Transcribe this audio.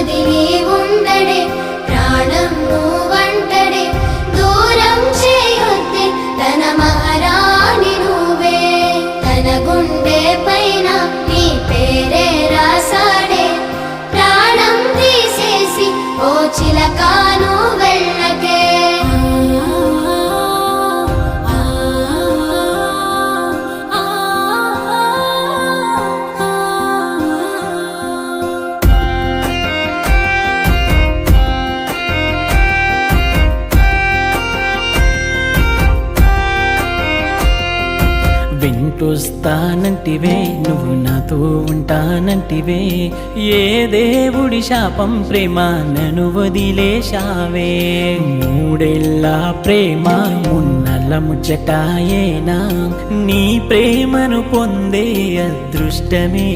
వదిలి ఉండడే ప్రాణం నువ్వంటడే దూరం చేయొద్దే తన మహారాణి నువ్వే తన గుండె పైన నీ పేరే రాసాడే ప్రాణం తీసేసి ఓ చిలకాను వెళ్ళకే వింటొస్తానంటివే నువ్వు నాతో ఉంటానంటివే ఏ దేవుడి శాపం ప్రేమ నన్ను వదిలేశావే మూడేళ్ళ ప్రేమ మున్నల ముచ్చటాయేనా నీ ప్రేమను పొందే అదృష్టమే